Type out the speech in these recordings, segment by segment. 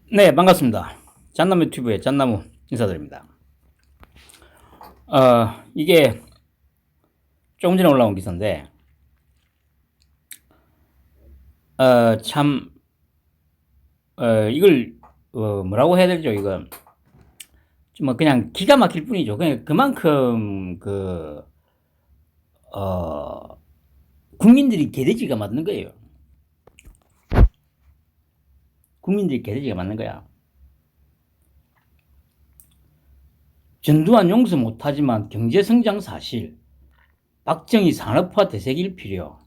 네, 반갑습니다. 짠나무 유튜브의 짠나무 인사드립니다. 이게 조금 전에 올라온 기사인데, 참, 이걸, 뭐라고 해야 되죠, 이거. 뭐, 그냥 기가 막힐 뿐이죠. 그냥 그만큼, 국민들이 개돼지가 맞는 거예요. 국민들이 개돼지가 맞는 거야. 전두환 용서 못하지만 경제성장 사실, 박정희 산업화 대세길 필요.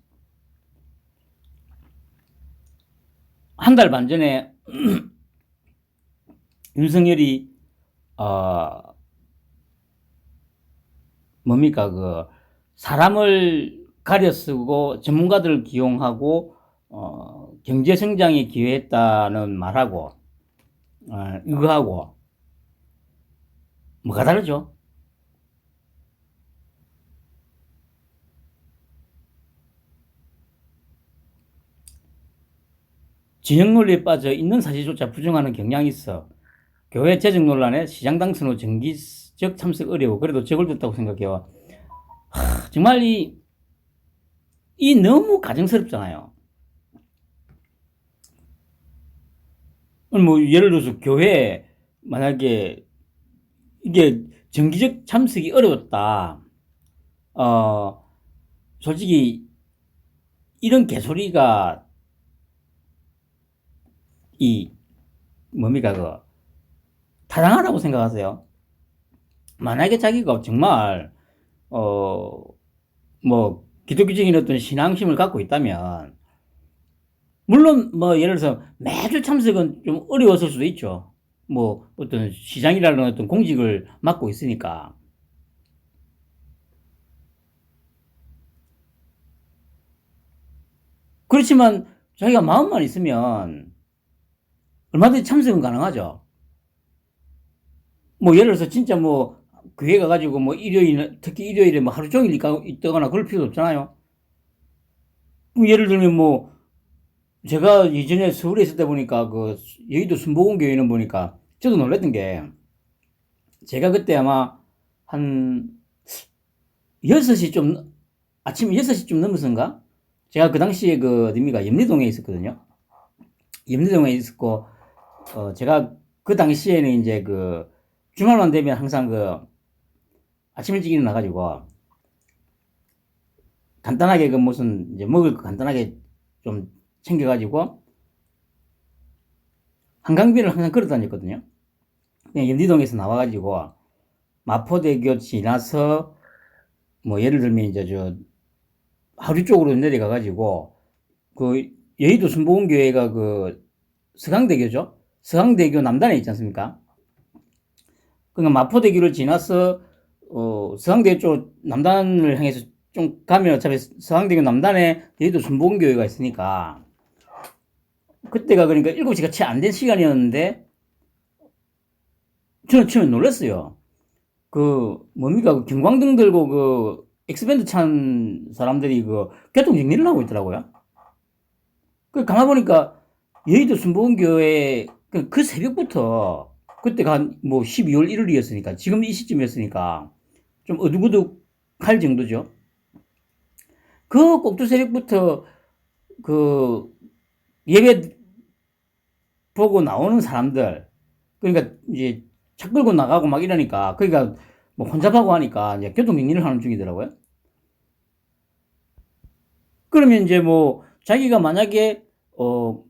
한 달 반 전에 윤석열이 뭡니까 사람을 가려 쓰고 전문가들을 기용하고 경제 성장에 기여했다는 말하고 이거하고 뭐가 다르죠? 진영 논리에 빠져 있는 사실조차 부정하는 경향이 있어 교회 재정 논란에 시장 당선 후 정기적 참석 어려워. 그래도 적을 뒀다고 생각해요. 정말 이 너무 가정스럽잖아요. 뭐 예를 들어서 교회 만약에 이게 정기적 참석이 어려웠다. 솔직히 이런 개소리가 뭡니까 타당하다고 생각하세요? 만약에 자기가 정말 뭐 기독교적인 어떤 신앙심을 갖고 있다면 물론 뭐 예를 들어서 매주 참석은 좀 어려웠을 수도 있죠. 뭐 어떤 시장이라는 어떤 공직을 맡고 있으니까. 그렇지만 자기가 마음만 있으면 얼마든지 참석은 가능하죠. 뭐 예를 들어서 진짜 뭐 교회 가가지고 뭐 일요일 특히 일요일에 뭐 하루 종일 있다거나 그럴 필요도 없잖아요. 뭐 예를 들면 뭐 제가 예전에 서울에 있을 때 보니까 여의도 순복음 교회는 보니까 저도 놀랬던 게 제가 그때 아마 한 6시 좀 아침 6시쯤 넘어서인가 제가 그 당시에 어딥니까 염리동에 있었거든요. 염리동에 있었고 제가 그 당시에는 이제 주말만 되면 항상 아침 일찍 일어나가지고 간단하게 무슨 이제 먹을 거 간단하게 좀 챙겨가지고 한강변을 항상 걸어 다녔거든요. 그냥 염리동에서 나와가지고 마포대교 지나서 뭐 예를 들면 이제 하류 쪽으로 내려가가지고 여의도 순복음교회가 서강대교죠. 서강대교 남단에 있지 않습니까? 그러니까 마포대교를 지나서 서강대교 쪽 남단을 향해서 좀 가면 어차피 서강대교 남단에 여의도 순복음교회가 있으니까 그때가 그러니까 7시가 채 안 된 시간이었는데 저는 처음에 놀랐어요. 뭡니까 경광등 들고 엑스밴드 찬 사람들이 교통 정리를 하고 있더라고요. 가만 보니까 여의도 순복음교회 그 새벽부터 그때가 뭐 12월 1일이었으니까 지금 이 시점이었으니까 좀 어둑어둑할 정도죠. 꼭두 새벽부터 예배 보고 나오는 사람들 그러니까 이제 차 끌고 나가고 막 이러니까 그러니까 뭐 혼잡하고 하니까 이제 교통 정리를 하는 중이더라고요. 그러면 이제 뭐 자기가 만약에 뭐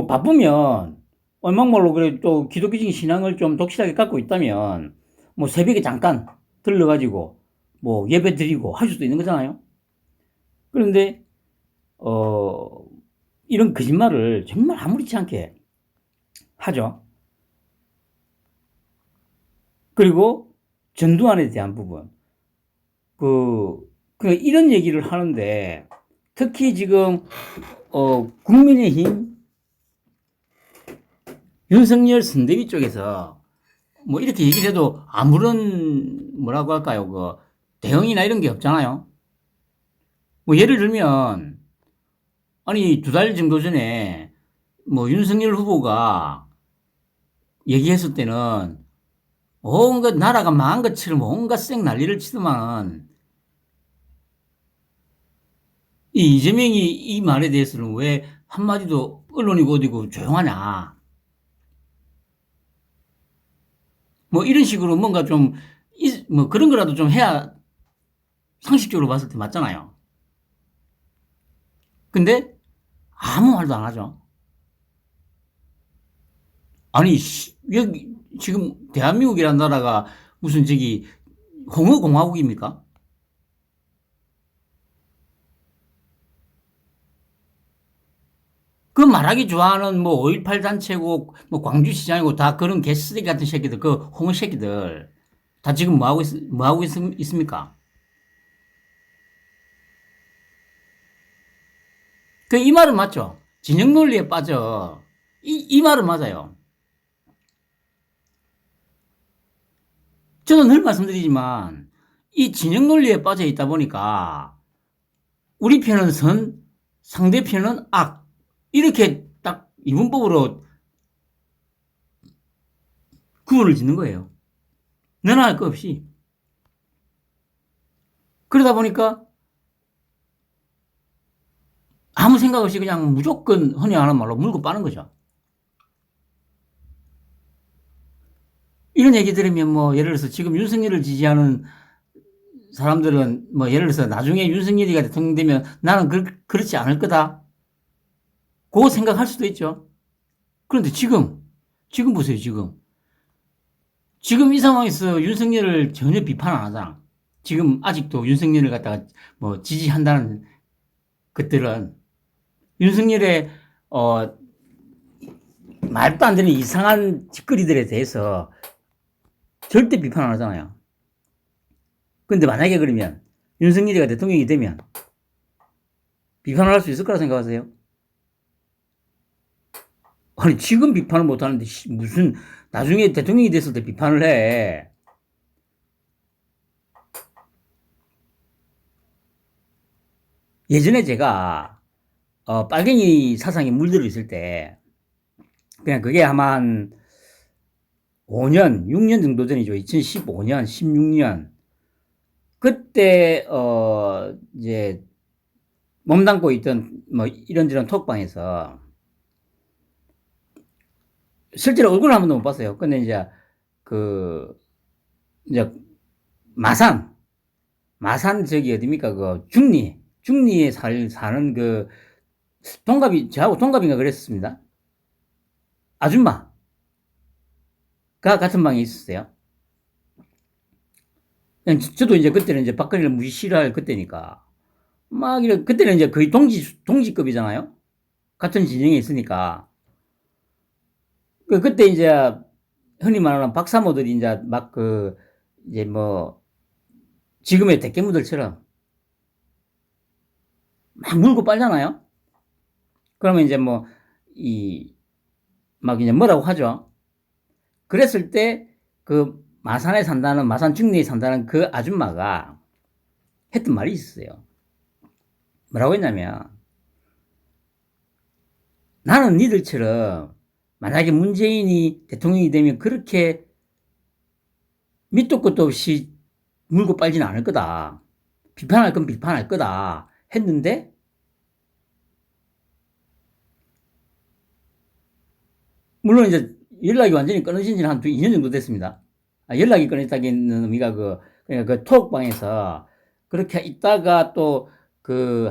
바쁘면 얼막말로 그래 또 기독교적인 신앙을 좀 독실하게 갖고 있다면 뭐 새벽에 잠깐 들러가지고 뭐 예배 드리고 할 수도 있는 거잖아요. 그런데 이런 거짓말을 정말 아무렇지 않게 하죠. 그리고 전두환에 대한 부분 이런 얘기를 하는데 특히 지금 국민의힘 윤석열 선대위 쪽에서 뭐 이렇게 얘기를 해도 아무런 뭐라고 할까요 대응이나 이런 게 없잖아요. 뭐 예를 들면 아니 2달 정도 전에 뭐 윤석열 후보가 얘기했을 때는 온갖 나라가 망한 것처럼 온갖 쌩 난리를 치더만 이 이재명이 이 말에 대해서는 왜 한마디도 언론이고 어디고 조용하냐. 뭐 이런 식으로 뭔가 좀, 뭐 그런 거라도 좀 해야 상식적으로 봤을 때 맞잖아요. 근데 아무 말도 안 하죠. 아니, 여기 지금 대한민국이라는 나라가 무슨 저기 공화국입니까? 그 말하기 좋아하는 뭐 5.18 단체고 뭐 광주시장이고 다 그런 개쓰레기 같은 새끼들, 그 홍어 새끼들 다 지금 뭐 하고 있습니까? 그 이 말은 맞죠? 진영 논리에 빠져. 이 말은 맞아요. 저는 늘 말씀드리지만 이 진영 논리에 빠져 있다 보니까 우리 편은 선, 상대편은 악. 이렇게 딱 이분법으로 구분을 짓는 거예요. 너나 할 거 없이. 그러다 보니까 아무 생각 없이 그냥 무조건 흔히 하는 말로 물고 빠는 거죠. 이런 얘기 들으면 뭐 예를 들어서 지금 윤석열을 지지하는 사람들은 뭐 예를 들어서 나중에 윤석열이가 대통령 되면 나는 그렇지 않을 거다. 그거 생각할 수도 있죠. 그런데 지금 보세요, 지금. 지금 이 상황에서 윤석열을 전혀 비판 안 하잖아. 지금 아직도 윤석열을 갖다가 뭐 지지한다는 것들은 윤석열의, 말도 안 되는 이상한 짓거리들에 대해서 절대 비판 안 하잖아요. 근데 만약에 그러면 윤석열이가 대통령이 되면 비판을 할 수 있을 거라 생각하세요? 아니, 지금 비판을 못 하는데, 무슨, 나중에 대통령이 됐을 때 비판을 해. 예전에 제가, 빨갱이 사상에 물들어 있을 때, 그냥 그게 아마 한 5년, 6년 정도 전이죠. 2015년, 16년. 그때, 이제, 몸담고 있던, 뭐, 이런저런 톡방에서, 실제로 얼굴을 한 번도 못 봤어요. 근데 이제, 그, 이제, 마산 저기 어딥니까? 그, 중리에 사는 그, 저하고 동갑인가 그랬습니다. 아줌마가 같은 방에 있었어요. 저도 이제 그때는 이제 박근혜를 무시 싫어할 그때니까. 막 이래, 그때는 이제 거의 동지급이잖아요? 같은 진영에 있으니까. 그때 이제 흔히 말하는 박사모들이 이제 막 이제 뭐, 지금의 대깨무들처럼 막 물고 빨잖아요? 그러면 이제 뭐, 막 이제 뭐라고 하죠? 그랬을 때, 마산 중리에 산다는 그 아줌마가 했던 말이 있었어요. 뭐라고 했냐면, 나는 니들처럼 만약에 문재인이 대통령이 되면 그렇게 밑도 끝도 없이 물고 빨지는 않을 거다. 비판할 건 비판할 거다. 했는데, 물론 이제 연락이 완전히 끊어진 지는 한 2년 정도 됐습니다. 연락이 끊어졌다는 의미가 그러니까 그 톡방에서 그렇게 있다가 또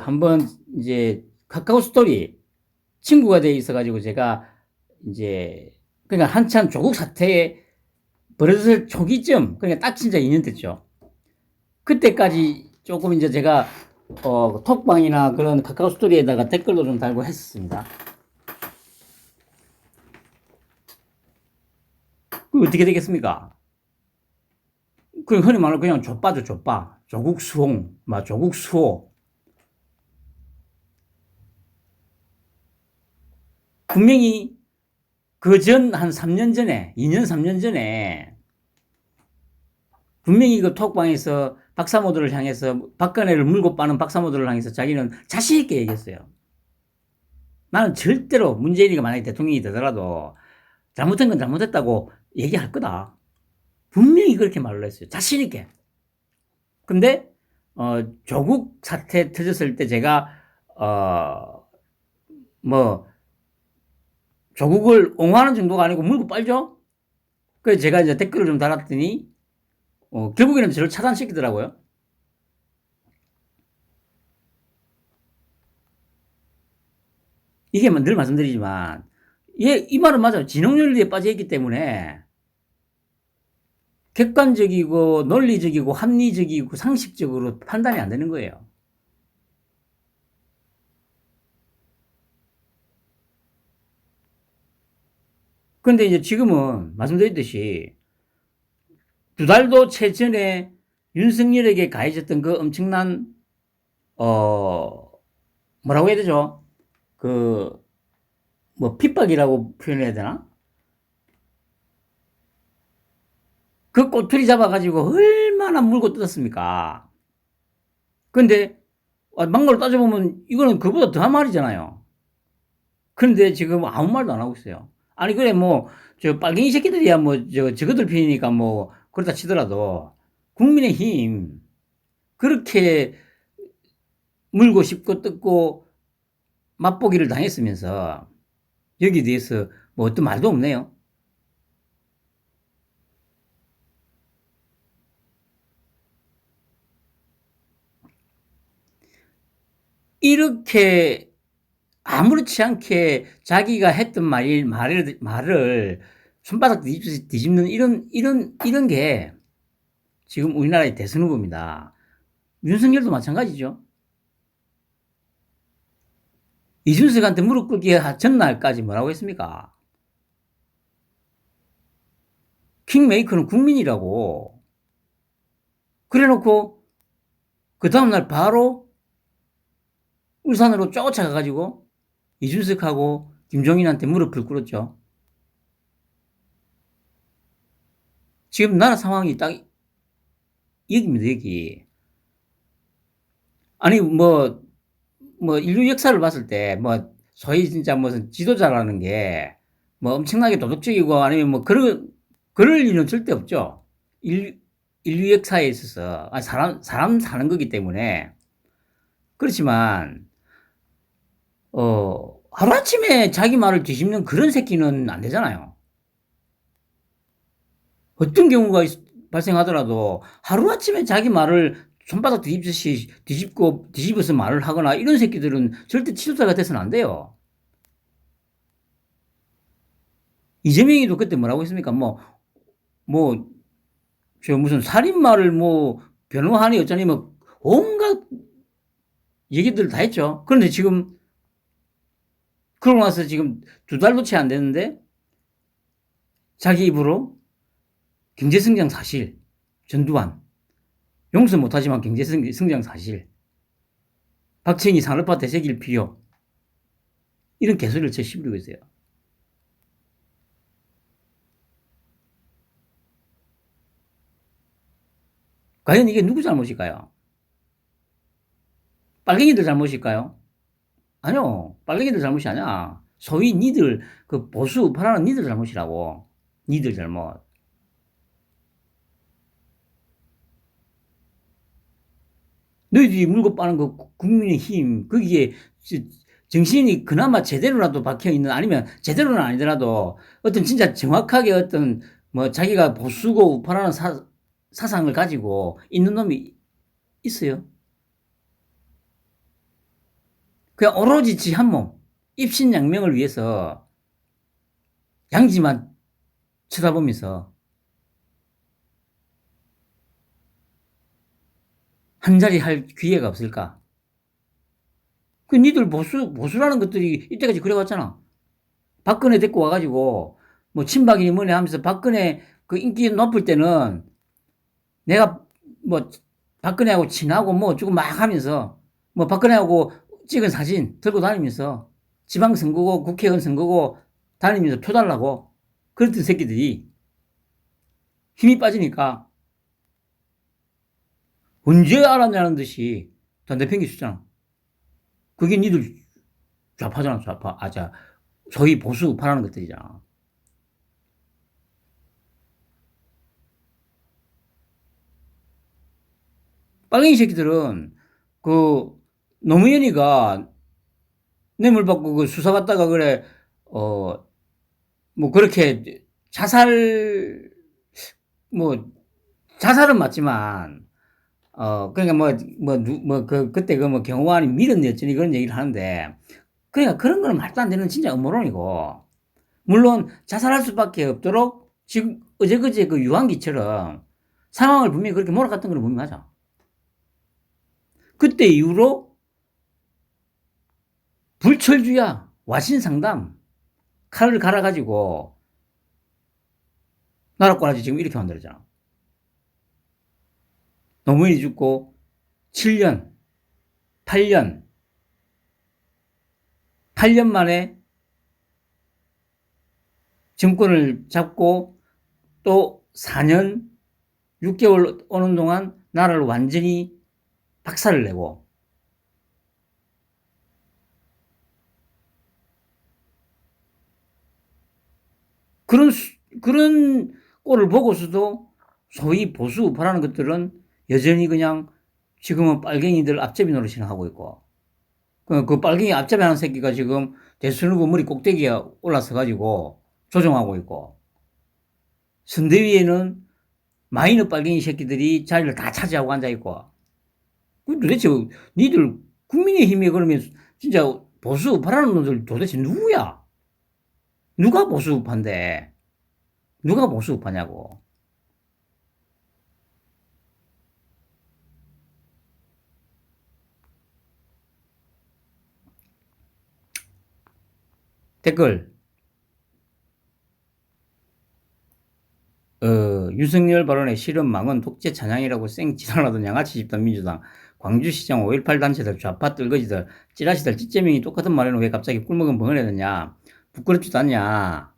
한번 이제 카카오 스토리 친구가 돼 있어가지고 제가 이제 그러니까 한참 조국 사태에 벌어졌을 초기쯤 그러니까 딱 진짜 2년 됐죠. 그때까지 조금 이제 제가 톡방이나 그런 카카오 스토리에다가 댓글도 좀 달고 했었습니다. 그 어떻게 되겠습니까? 그 흔히 말하는 그냥 좆바죠, 좆바. 조국 수홍, 조국 수호. 분명히 그 전 한 3년 전에, 2년, 3년 전에 분명히 그 톡방에서 박사모들을 향해서 박근혜를 물고 빠는 박사모들을 향해서 자기는 자신 있게 얘기했어요. 나는 절대로 문재인이가 만약에 대통령이 되더라도 잘못한 건 잘못했다고 얘기할 거다. 분명히 그렇게 말을 했어요. 자신있게. 근데, 조국 사태 터졌을 때 제가, 뭐, 조국을 옹호하는 정도가 아니고 물고 빨죠? 그래서 제가 이제 댓글을 좀 달았더니, 결국에는 저를 차단시키더라고요. 이게 늘 말씀드리지만, 이 말은 맞아요. 진홍윤리에 빠져있기 때문에, 객관적이고, 논리적이고, 합리적이고, 상식적으로 판단이 안 되는 거예요. 그런데 이제 지금은 말씀드렸듯이, 2달도 채 전에 윤석열에게 가해졌던 그 엄청난, 뭐라고 해야 되죠? 핍박이라고 표현해야 되나? 그 꼬투리 잡아가지고 얼마나 물고 뜯었습니까? 근데, 막말로 따져보면 이거는 그보다 더한 말이잖아요. 그런데 지금 아무 말도 안 하고 있어요. 아니, 그래, 빨갱이 새끼들이야, 저거들 편이니까 그렇다 치더라도, 국민의힘, 그렇게 물고 씹고 뜯고 맛보기를 당했으면서, 여기에 대해서 어떤 말도 없네요. 이렇게 아무렇지 않게 자기가 했던 말을 손바닥 뒤집는 이런 게 지금 우리나라의 대선 후보입니다. 윤석열도 마찬가지죠. 이준석한테 무릎 꿇기 전날까지 뭐라고 했습니까? 킹메이커는 국민이라고. 그래 놓고 그 다음날 바로 울산으로 쫓아가가지고 이준석하고 김종인한테 무릎을 꿇었죠. 지금 나라 상황이 딱 여기입니다, 여기. 아니, 인류 역사를 봤을 때, 소위 진짜 무슨 지도자라는 게, 엄청나게 도덕적이고 아니면 그럴 일은 절대 없죠. 인류 역사에 있어서. 아니, 사람 사는 거기 때문에. 그렇지만, 하루아침에 자기 말을 뒤집는 그런 새끼는 안 되잖아요. 어떤 경우가 발생하더라도 하루아침에 자기 말을 손바닥 뒤집듯이 뒤집어서 말을 하거나 이런 새끼들은 절대 지도자가 돼서는 안 돼요. 이재명이도 그때 뭐라고 했습니까? 무슨 살인마를 변호하니 어쩌니 온갖 얘기들 다 했죠. 그런데 지금, 그러고 나서 지금 2달도 채 안 됐는데, 자기 입으로 경제성장 사실, 전두환, 용서 못하지만 경제성장 사실, 박정희 산업화 대세기일 필요, 이런 개소리를 쳐 씹으려고 있어요. 과연 이게 누구 잘못일까요? 빨갱이들 잘못일까요? 아니요. 빨갱이들 잘못이 아니야. 소위 니들, 그 보수 파라는 니들 잘못이라고. 니들 잘못. 너희들이 물고 빠는 거 국민의힘, 거기에 정신이 그나마 제대로라도 박혀있는, 아니면 제대로는 아니더라도 어떤 진짜 정확하게 자기가 보수고 우파라는 사상을 가지고 있는 놈이 있어요. 그냥 오로지 지 한 몸, 입신양명을 위해서 양지만 쳐다보면서 한 자리 할 기회가 없을까? 니들 보수라는 것들이 이때까지 그래왔잖아. 박근혜 데리고 와가지고, 친박이니 뭐니 하면서 박근혜 그 인기 높을 때는 내가 박근혜하고 친하고 어쩌고 막 하면서, 박근혜하고 찍은 사진 들고 다니면서 지방선거고 국회의원 선거고 다니면서 표 달라고 그랬던 새끼들이 힘이 빠지니까 언제 알았냐는 듯이 다 내팽개쳤잖아. 그게 니들 좌파잖아, 좌파. 소위 보수 우파라는 것들이잖아. 빨갱이 새끼들은 그 노무현이가 뇌물 받고 그 수사받다가 그래 뭐 그렇게 자살 뭐 자살은 맞지만 그러니까 그때 그 뭐 경호관이 밀었네 어쩌니 그런 얘기를 하는데 그러니까 그런 거는 말도 안 되는 진짜 음모론이고 물론 자살할 수밖에 없도록 지금 어제그제 그 유한기처럼 상황을 분명히 그렇게 몰아갔던 건 분명히 맞아. 그때 이후로 불철주야, 와신상담, 칼을 갈아가지고 나라꼬라지 지금 이렇게 만들었잖아. 노무현이 죽고 7년, 8년, 8년 만에 정권을 잡고 또 4년 6개월 오는 동안 나라를 완전히 박살을 내고 그런 꼴을 보고서도 소위 보수 우파라는 것들은 여전히 그냥 지금은 빨갱이들 앞잡이 노릇이나 하고 있고 그 빨갱이 앞잡이 하는 새끼가 지금 대선 후보 머리 꼭대기에 올라서 가지고 조종하고 있고 선대위에는 마이너 빨갱이 새끼들이 자리를 다 차지하고 앉아 있고 도대체 니들 국민의힘에 그러면 진짜 보수 우파라는 놈들 도대체 누구야? 누가 보수 우파인데? 누가 보수 우파냐고. 댓글. 윤석열 발언의 실은 망언 독재 찬양이라고 쌩 지랄하던 양아치 집단 민주당 광주시장 5.18 단체들 좌파 뜰거지들 찌라시들 찌째명이 똑같은 말에는 왜 갑자기 꿀먹은 벙을 해야 되냐 부끄럽지도 않냐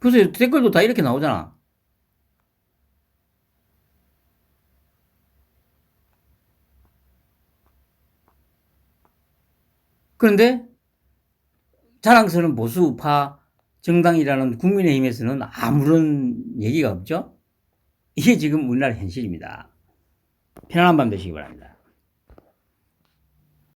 그래서 댓글도 다 이렇게 나오잖아. 그런데 자랑스러운 보수파 정당이라는 국민의힘에서는 아무런 얘기가 없죠. 이게 지금 우리나라 현실입니다. 편안한 밤 되시기 바랍니다.